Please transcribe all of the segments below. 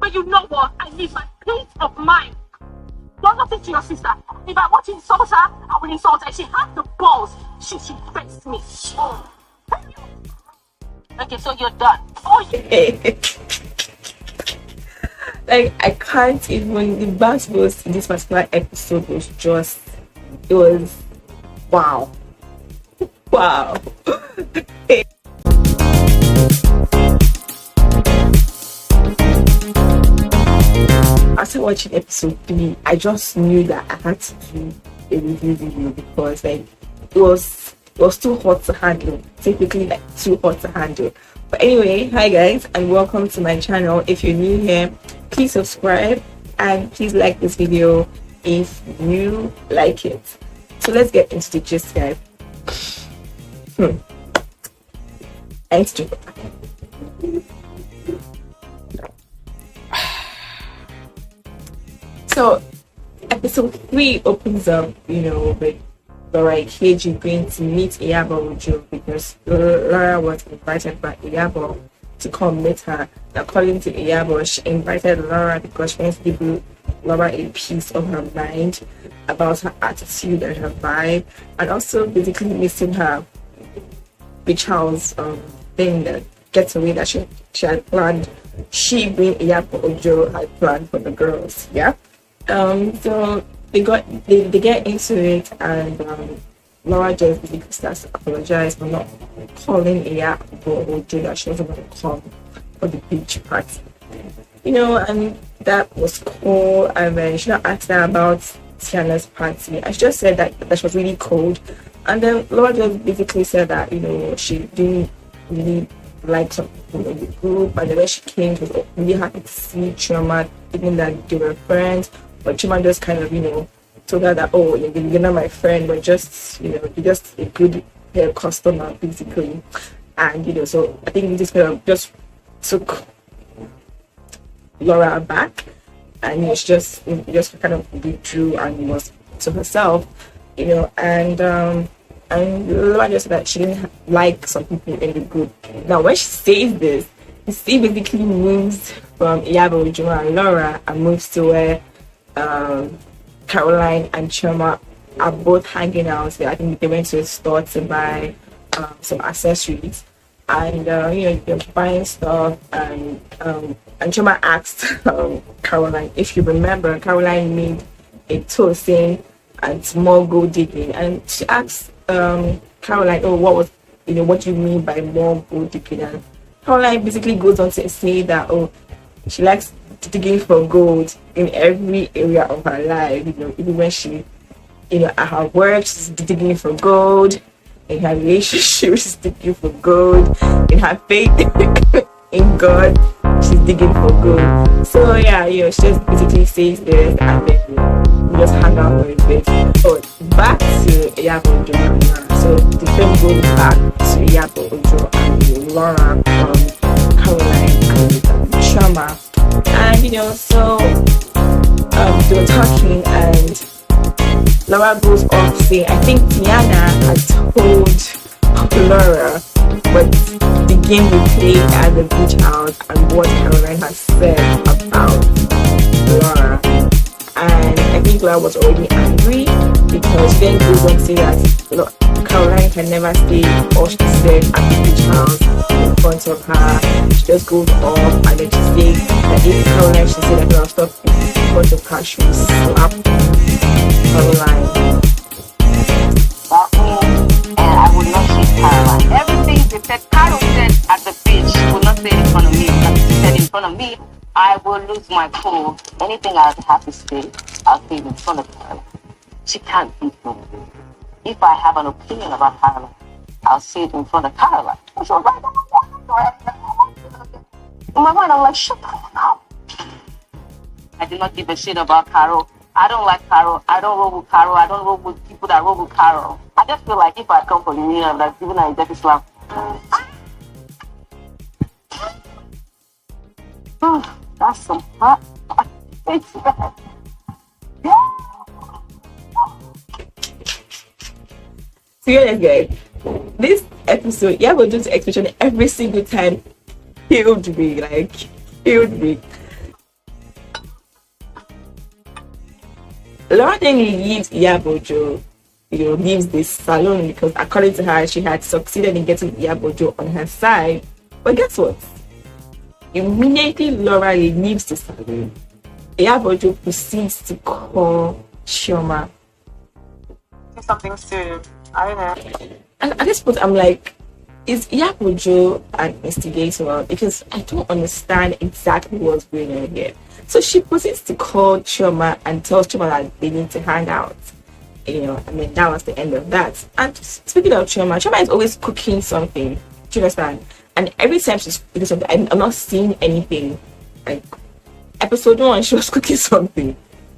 But you know what? I need my peace of mind. Don't nothing to your sister. If I want to insult her, I will insult her. She has the balls. She faced me. Okay, so you're done. Oh, yeah. Like, I can't even. The best was in this particular episode was just, it was wow. Wow. After watching episode 3, I just knew that I had to do a review video because like it was too hot to handle. Typically like too hot to handle. But anyway, hi guys and welcome to my channel. If you're new here, please subscribe and please like this video if you like it. So let's get into the gist, guys. So episode 3 opens up, with Laura KG going to meet Iyabo with Joe because Laura was invited by Iyabo to come meet her. According to Iyabo, she invited Laura because she wants to give Laura a piece of her mind about her attitude and her vibe, and also basically missing her beach house thing, that getaway that she had planned. She being Iyabo Ojo had planned for the girls. Yeah. So they get into it, and Laura just basically starts to apologize for not calling Iyabo Ojo that she wasn't going to come for the beach party. And that was cool. And then she not asked her about Tiana's party. I just said that she was really cold, and then Laura just basically said that she didn't really like some people in the group, and then when she came, she was really happy to see Chioma, even that they were friends. But Chioma just kind of, told her that, oh, you're not my friend, but just, you're just a good hair customer, basically. And, so I think this kind of just took Laura back, and she just kind of withdrew and was to herself, and Laura just said that she didn't like some people in the group. Now, when she says this, you see basically moves from Iyabo, Chioma, and Laura, and moves to where Caroline and Chioma are both hanging out. I think they went to a store to buy some accessories, and they're buying stuff, and Chioma asked Caroline, if you remember, Caroline made a toast saying and small gold digging, and she asked Caroline, oh, what do you mean by more gold digging? And Caroline basically goes on to say that, oh, she likes digging for gold in every area of her life, even when she, at her work, she's digging for gold, in her relationship, she's digging for gold, in her faith in God, she's digging for gold. So yeah, she just basically says this, and then we just hang out for a bit. But back to Iyabo Ojo and Laura. So the film goes back to Iyabo Ojo and Laura, Caroline and Chioma. And so they were talking, and Laura goes off saying, I think Tiana had told Laura what the game we played at the beach house and what Caroline has said about Laura. And I think Laura was already angry because she then goes on to say that Caroline can never say all she said at the beach house in front of her. She just goes off, and then she says that if Caroline should say that there was stuff in front of her, she will slap Caroline. And I would not hit Caroline. Everything they said, Carol said at the beach, she would not say it in front of me. Because she said in front of me, I will lose my cool. Anything I have to say, I'll say it in front of Caroline. She can't beat me. If I have an opinion about Caroline, I'll say it in front of Caroline. And she was like, in my mind, I'm like, shut the fuck up. I did not give a shit about Carol. I don't like Carol. I don't roll with Carol. I don't roll with people that roll with Carol. I just feel like if I come from the media, I'm like giving her a dirty slap. That's some hot. It's bad. So yeah, guys, this episode, Iyabo Ojo's expression every single time healed me. Laura then leaves Iyabo, leaves this salon because according to her, she had succeeded in getting Iyabo on her side. But guess what? Immediately Laura leaves the salon, Iyabo proceeds to call Chioma. Something serious. I don't know. And at this point, I'm like, is Iyabo an instigator? Because I don't understand exactly what's going on here. So she proceeds to call Chioma and tells Chioma that they need to hang out. And then that was the end of that. And speaking of Chioma is always cooking something. Do you understand? And every time she's cooking something, I'm not seeing anything. Like episode 1, she was cooking something.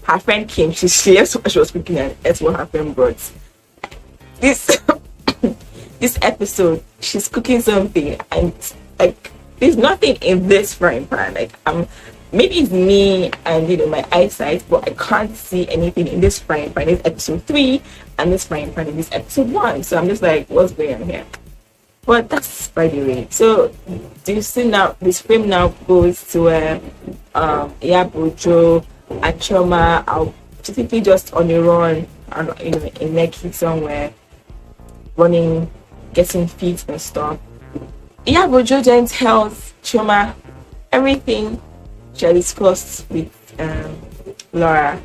Her friend came, she shared what she was cooking and that's what her friend brought. This episode, she's cooking something and like there's nothing in this frying pan. Like maybe it's me and my eyesight, but I can't see anything in this frying pan. It's episode 3 and this frying pan is episode 1. So I'm just like, what's going on here? But that's by the way. So do you see now this frame now goes to Iyabo and Chioma are typically just on a run and in Lekki somewhere, running, getting feet and stuff. Iyabo then tells Chioma everything she had discussed with Laura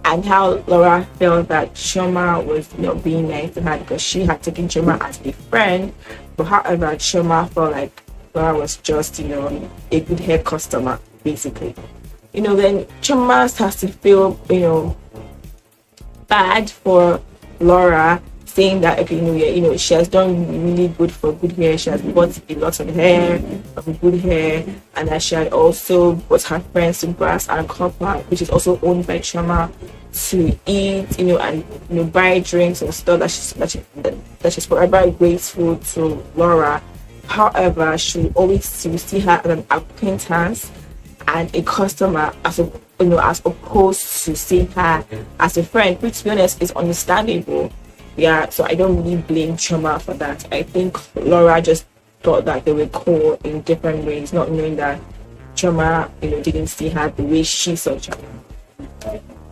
and how Laura felt that Chioma was not being nice to her because she had taken Chioma as a friend, but however Chioma felt like Laura was just a good hair customer basically. Then Chioma starts to feel bad for Laura, saying that okay, she has done really good for good hair. She has bought a lot of good hair, and that she had also bought her friends to Grass and Copper, which is also owned by Chioma, to eat, and buy drinks and stuff that she's forever grateful to Laura. However, she always see her as an acquaintance and a customer as opposed to seeing her as a friend, which to be honest is understandable. Yeah, so I don't really blame Chioma for that. I think Laura just thought that they were cool in different ways, not knowing that Chioma, didn't see her the way she saw Chioma.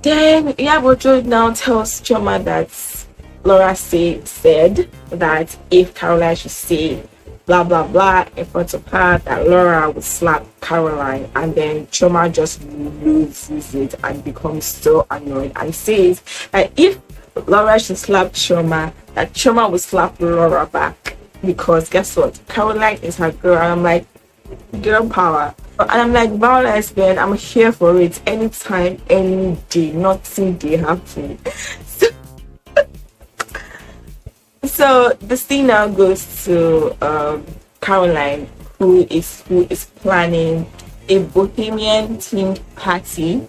Then Iyabo now tells Chioma that Laura said that if Caroline should say blah blah blah in front of her, that Laura would slap Caroline, and then Chioma just loses it and becomes so annoyed and says that if Laura should slap Chioma, that Chioma would slap Laura back because guess what? Caroline is her girl. And I'm like, girl power. And I'm like, violence, man, I'm here for it anytime, any day, nothing they have to. So the scene now goes to Caroline, who is planning a bohemian themed party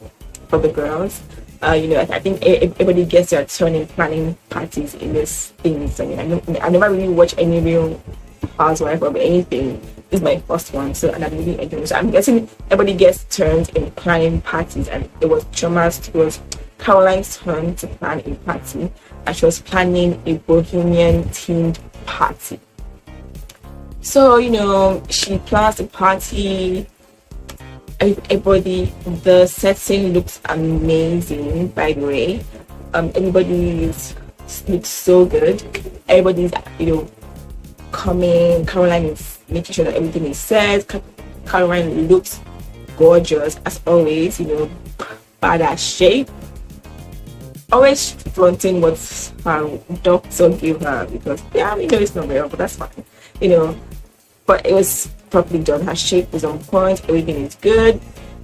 for the girls. I think everybody gets their turn in planning parties in this thing. So I never really watched any Real Housewives of anything. This is my first one, so and I'm really enjoying it. So I'm guessing everybody gets turns in planning parties, and it was Caroline's turn to plan a party, and she was planning a bohemian themed party. So she plans a party. Everybody, the setting looks amazing, by the way. Everybody looks so good. Everybody's coming. Caroline is making sure that everything is set. Caroline looks gorgeous as always, badass shape, always fronting what her doctor gave her, because it's not real, but that's fine, but it was properly done. Her shape is on point, everything is good.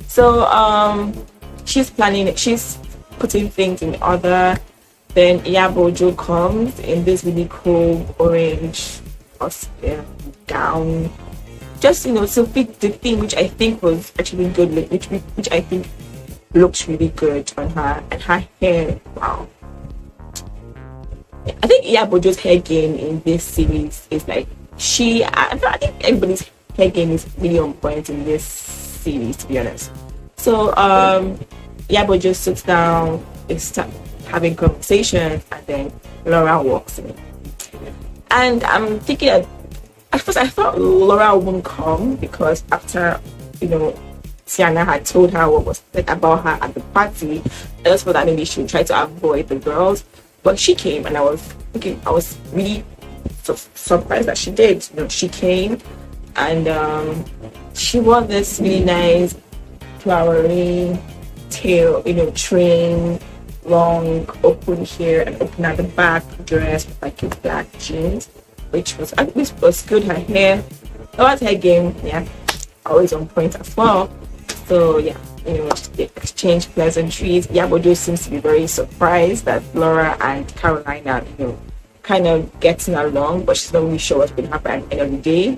So she's planning it, she's putting things in order. Then Iyabo comes in this really cool orange gown, just to fit the theme, which I think was actually good, which I think looks really good on her. And her hair, wow. I think Iyabo's hair game in this series is like I think everybody's hair game is really on point in this series, to be honest. So Iyabo just sits down, they start having conversations, and then Laura walks in. And I'm thinking at first I thought Laura wouldn't come, because after Tiana had told her what was said about her at the party. I just thought that maybe she would try to avoid the girls, but she came, and I was really surprised that she did. You know, she came, and she wore this really nice flowery tail, you know, train, long, open here and open at the back dress with like a black jeans, which was good. Her hair, Laura's hair game, yeah, always on point as well. So yeah, you know, they exchanged pleasantries. Iyabo seems to be very surprised that Laura and Caroline are, you know, kind of getting along, but she's not really sure what's going to happen at the end of the day.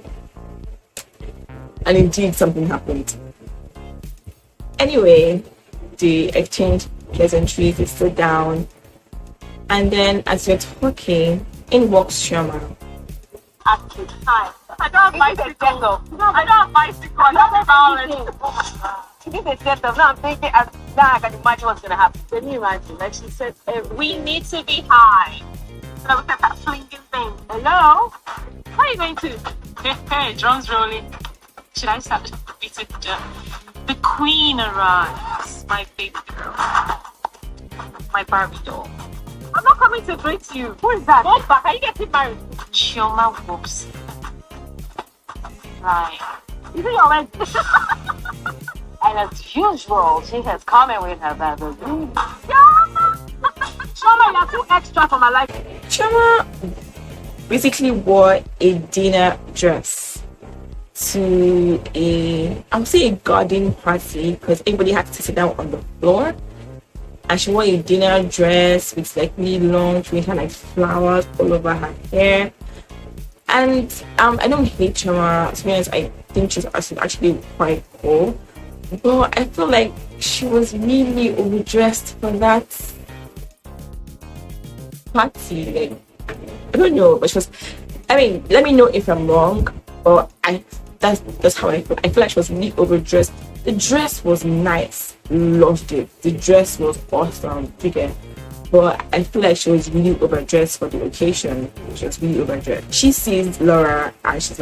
And indeed, something happened. Anyway, they exchanged pleasantries, they sit down, and then as you're talking, in walks Chioma. Actually, hi. I don't have bicycle. I don't have bicycle. I don't have balance. She did a setup. Now I'm thinking, now I can imagine what's going to happen. Can you imagine? Like she said, we need to be high. So we kept that flinging thing. Hello? Where are you going to? Hey, drums rolling. Should I start beating the drum? The queen arrives. My baby girl. My Barbie doll. I'm not coming to greet you. Who is that? Go back. Are you getting married? Chioma walks. Right. Is it your wedding? And as usual, she has come in with her baby. Chioma, you're too extra for my life. Chioma basically wore a dinner dress to I would say a garden party, because everybody had to sit down on the floor, and she wore a dinner dress with like really long, she had like flowers all over her hair. And I don't hate Chioma, to be honest. I think she's actually quite cool, but I feel like she was really overdressed for that party. Like, I don't know, but she was, I mean, let me know if I'm wrong, but that's how I feel. I feel like she was really overdressed. The dress was nice, loved it. The dress was awesome, figure. But I feel like she was really overdressed for the occasion. She was really overdressed. She sees Laura and she's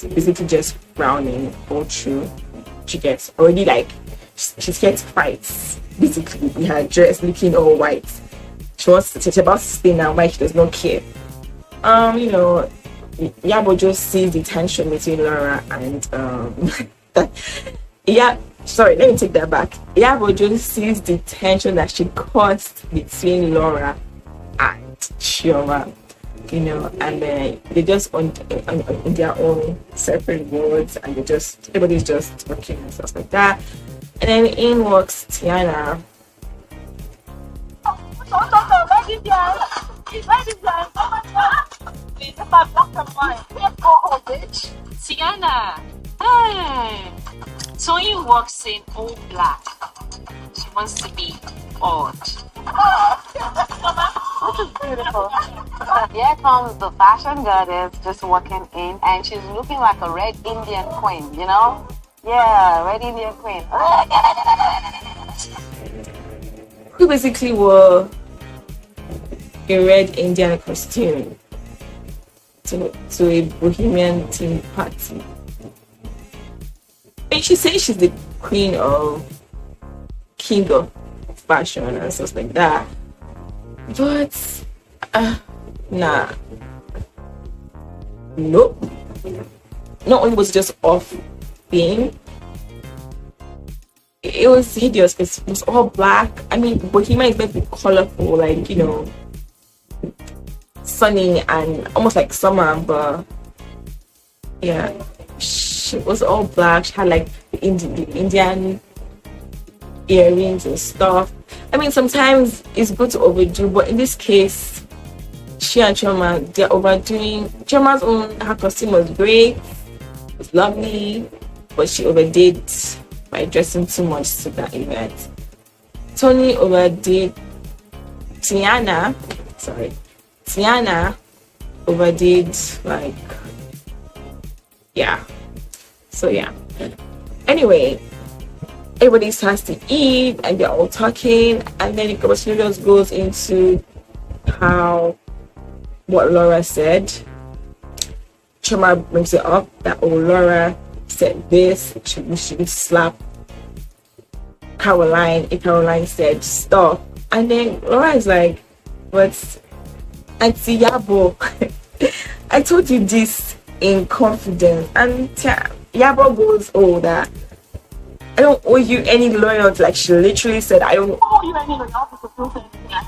basically just frowning all through. She gets already like, she's scared to fight, basically, with her dress looking all white. She's about to stay now, why she does not care. You know, Iyabo just sees the tension between Laura and sorry, let me take that back. Iyabo just sees the tension that she caused between Laura and Chioma, you know, and they just on their own separate worlds, and everybody's just talking and stuff like that. And then in walks Tiana. Tiana, hey. Tony walks in all black. She wants to be odd. This is beautiful. Here comes the fashion goddess just walking in, and she's looking like a red Indian queen, you know? Yeah, red Indian queen. Who basically wore a red Indian costume to a bohemian team party. And she says she's the king of fashion and stuff like that. But nah. Nope. Not only was it just off theme, it was hideous. It was all black. I mean, bohemian is meant to be colorful, like, you know, sunny and almost like summer, but yeah, she was all black. She had like the Indian earrings and stuff. I mean, sometimes it's good to overdo, but in this case, she and Chioma, they're overdoing. Chioma's her costume was great, it was lovely, but she overdid by dressing too much to that event. Tony overdid. Tiana overdid, like, yeah. So yeah. Anyway, everybody starts to eat and they're all talking, and then the conversation just goes into what Laura said. Chioma brings it up that Laura said this, she should slap Caroline if Caroline said stop. And then Laura is like, but Auntie Iyabo, I told you this in confidence. And Iyabo goes, oh, that I don't owe you any loyalty. Like, she literally said, I don't owe you any loyalty.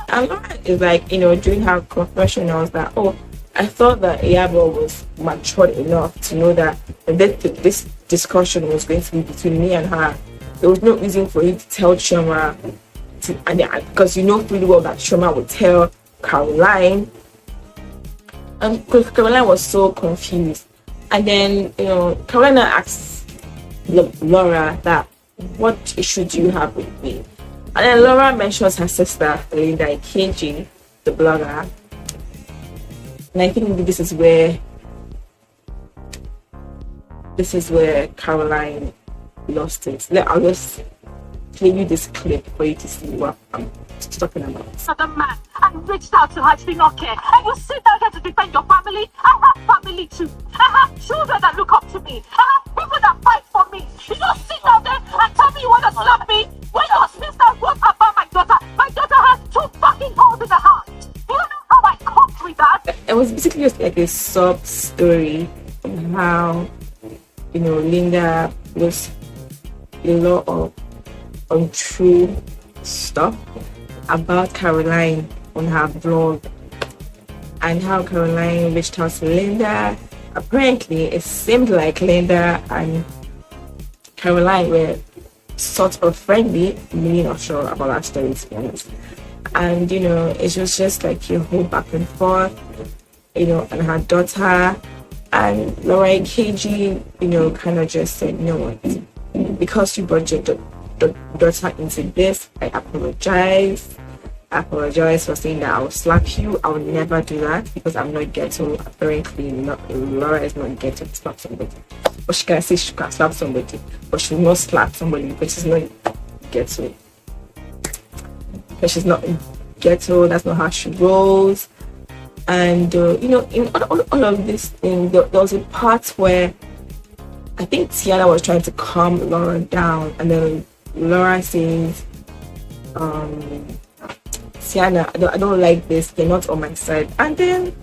And Laura is like, during her confessionals that, oh, I thought that Iyabo was matured enough to know that this discussion was going to be between me and her. There was no reason for you to tell Chioma, because you know pretty well that Chioma would tell Caroline. And Caroline was so confused. And then, Caroline asked Laura that, what issue do you have with me? And then Laura mentions her sister, Linda KG, the blogger. And I think this is where Caroline lost it. I'll just play you this clip for you to see what I'm talking about. Another man, I reached out to her, she did not care. And you sit down here to defend your family. I have family too. I have children that look up to me. I have people that fight for me. You just sit down there and tell me you want to slap me. When your sister wrote about my daughter has 2 fucking holes in the heart. Do you know how I coped with that? It was basically just like a sub story of how, Linda was a lot of untrue stuff about Caroline on her blog, and how Caroline reached out to Linda. Apparently, it seemed like Linda and Caroline were sort of friendly. I'm really not sure about that story, to be honest. And it was just like a whole back and forth, and her daughter and Laura KG, kind of just said, what, because you brought your daughter into this, I apologize. I apologize for saying that I will slap you. I will never do that because I'm not ghetto. Apparently, Laura is not ghetto to slap somebody. But she can say she can slap somebody, but she will not slap somebody because she's not ghetto. Because she's not ghetto, that's not how she rolls. And in all of this thing, there was a part where I think Tiana was trying to calm Laura down, and then Laura says, Tiana, I don't like this, you're not on my side. And then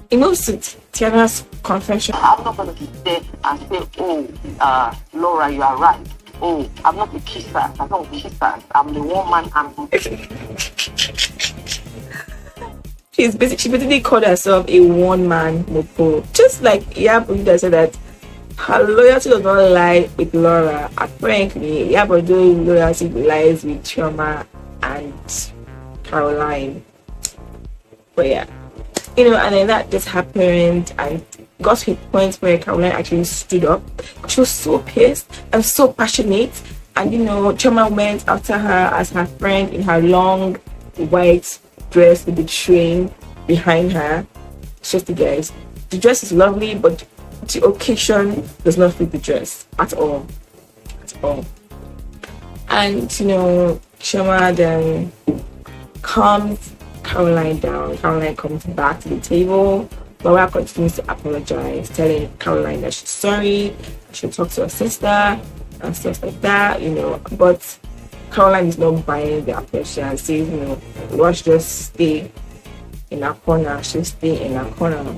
Tiana's confession. I'm not going to sit and say, oh, Laura, you are right. Oh, I'm not a kisser. I don't kiss her. I'm the woman. She basically called herself a one-man mopo. Just like Iyabo said that her loyalty does not lie with Laura. Apparently, Iyabo doing loyalty lies with Chioma and Caroline. But yeah, and then that just happened and got to a point where Caroline actually stood up. She was so pissed and so passionate, and Chioma went after her as her friend in her long white dress with the train behind her. Just the guys, the dress is lovely, but the occasion does not fit the dress at all. And Chioma then calms Caroline down. Caroline comes back to the table. Laura continues to apologize, telling Caroline that she's sorry, she'll talk to her sister and stuff like that, but Caroline is not buying the approach and says, Laura should just stay in her corner, she'll stay in her corner.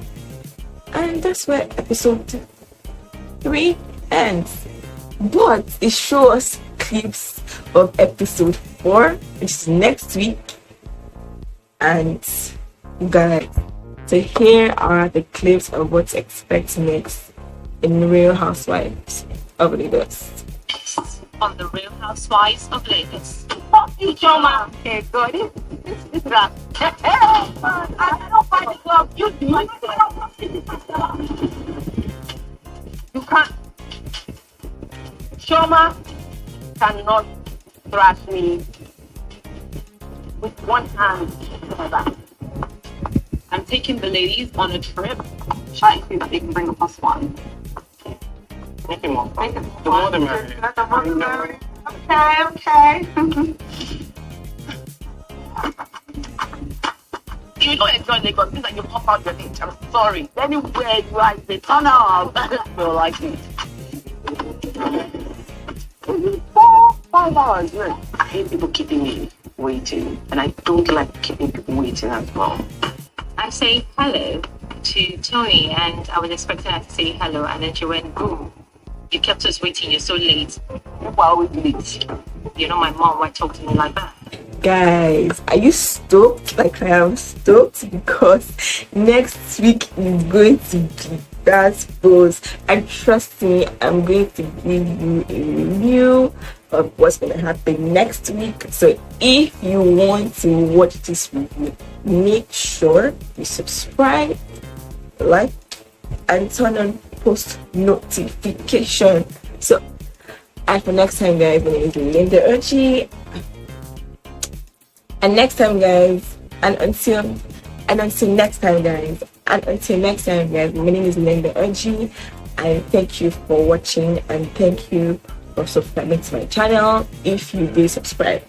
And that's where episode 3 ends. But it shows clips of episode 4, which is next week. And guys, so here are the clips of what to expect next in Real Housewives of Lagos. On the Real Housewives of Lagos. Fuck you, Chioma. Okay, good. This is that. I don't find the club. You do. You can't. Chioma cannot thrash me with one hand to my back. I'm taking the ladies on a trip. Try to see that they can bring a plus one. Make it more. The more the merrier. Okay. You don't enjoy Lagos, things like you pop out your age. I'm sorry. Anywhere you are, they turn up. I feel like it. 5 hours, man. I hate people keeping me waiting, and I don't like keeping people waiting as well. I say hello to Tony, and I was expecting her to say hello, and then she went, "Oh, you kept us waiting. You're so late." While we late. You know, my mom might talk to me like that. Guys, are you stoked? Like I am stoked because next week is going to be that post, and trust me, I'm going to give you a review of what's going to happen next week. So if you want to watch this review, make sure you subscribe, like, and turn on post notification. So, and for next time, guys, my name is Linda Urchi. And next time, guys, and until next time, guys, my name is Linda Urchi, and thank you for watching, and thank you for subscribing to my channel if you did subscribe.